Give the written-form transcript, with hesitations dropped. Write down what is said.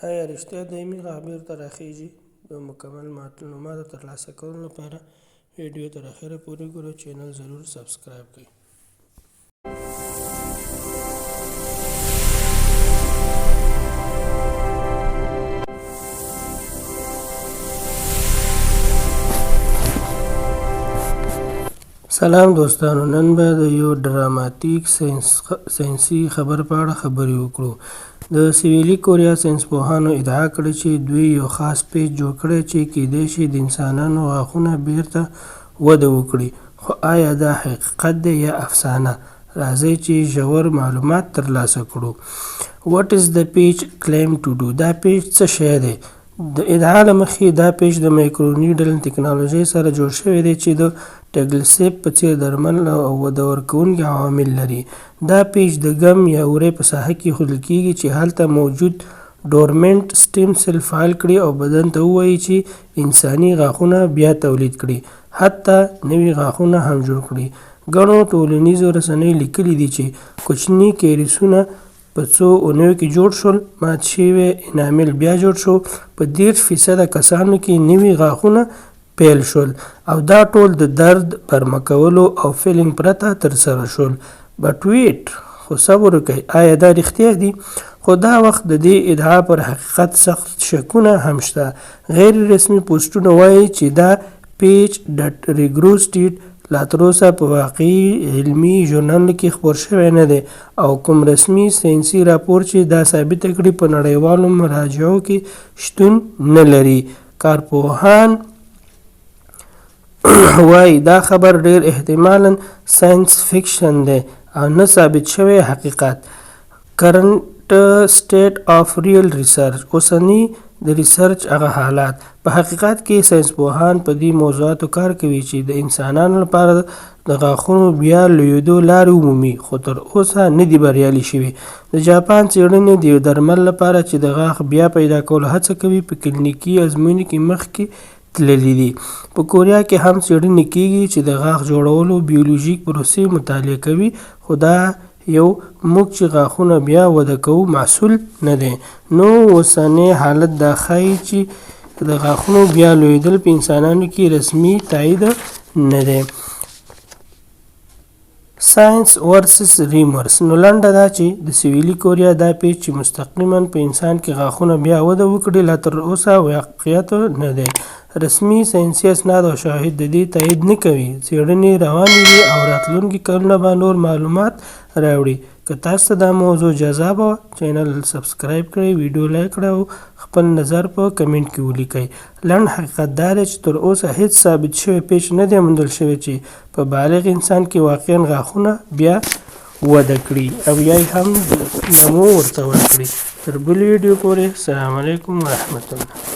آیا رښتیا دایمي غاښ بیرته راخیږي؟ د مکمل معلوماتو ترلاسه کولو لپاره ویډیو تر اخره پورې ګورئ. چینل ضرور سبسکرایب کړئ. سلام دوستانو، نن به د یو ډراماتیک ساینسي خبر په اړه خبرې وکړو. د سویلي کوریا ساینسپوهانو ادعا کړې چې دوی یو خاص پیچ جوړ کړی چې کیدای شي د انسانانو غاښونه بیرته وده وکړي. خو آیا دا حقیقت دی یا افسانه؟ راځئ چې ژور معلومات ترلاسه کړو. What is the peach claim to do؟ دا پیچ څه شی دی؟ د ادعا له مخې دا پیچ د مایکرونیډل ټکنالوژۍ سره جوړ شوی دی چې د ټګلسیپ په څیر درمل او وده ورکوونکي عوامل لري. دا پیچ د ګم یا ورې په ساحه کې ایښودل کېږي چې هلته موجود ډورمنټ سټیم سیل فعال کړي او بدن ته ووایي چې انساني غاښونه بیا تولید کړي، حتی نوي غاښونه هم جوړ کړي. ګڼو ټولنیزو رسنیو لیکلي دي چې کوچني کیریسونه په څو اونیو کې جوړ شول، مات شوی انامیل بیا جوړ شو، په 30% کسانو کې نوي غاښونه پیل شول، او دا ټول د درد برمه کولو او فیلینګ پرته ترسره شول. بټ ویټ، خو صبر وکړئ، آیا دا رښتیا دي؟ خو دا وخت د دې ادعا پر حقیقت سخت شکونه هم شته. غیر رسمي پوسټونه وایي چې دا پیچ د ریګروسټیډ لا تراوسه په واقعي علمي ژورنال کې خپور شوی نه دی، او کوم رسمي ساینسي راپور چې دا ثابته کړي په نړیوالو مراجعو کې شتون نه لري. کارپوهان وایي دا خبر ډیر احتمالاً ساینس فکشن دی او نه ثابت شوی حقیقت. کرنٹ سټیټ آف ریل ریسرچ، اوسنی د ریسرچ هغه حالات. په حقیقت کې ساینسپوهان په دې موضوعاتو کار کوي چې د انسانانو لپاره د غاښونو بیا لویېدو لارې ومومي، خو تر اوسه نه دي بریالي شوي. د جاپان څېړنې د یو درمل لپاره چې د غاښ بیا پیدا کولو هڅه کوي په کلینیکي ازموینو کې مخکې تللي دي. په کوریا کې هم څېړنې کېږي چې د غاښ جوړولو بیولوژیک پروسې مطالعه کوي، خو دا یو موږ چې غاښونه بیا وده کوو محصول نه دی. نو اوسنی حالت دا ښایي چې د غاښونو بیا لویېدل په انسانانو کې رسمي تایید نه دی. ساینس ورسس ریمرز. نو لنډه دا چې د سویلي کوریا دا پیچ چې مستقیما په انسان کې غاښونه بیا وده وکړي لا تر اوسه واقعیت نه دی. رسمي ساینسي اسناد او شواهد د دې تایید نه کوي. څېړنې روانې دي او راتلونکي کلونه به نور معلومات راوړي. که تاسو ته دا موضوع جذابه وه، چینل سبسکرایب کړئ، ویډیو لایک کړئ او خپل نظر په کمنټ کې ولیکئ. لنډ حقیقت دا دی چې تر اوسه هیڅ ثابت شوی پیچ نه دی موندل شوی چې په بالغ انسان کې واقعا غاښونه بیا وده کړي او یا هم نمو ورته ورکړي. تر بل ویډیو پورې، السلام علیکم ورحمت الله.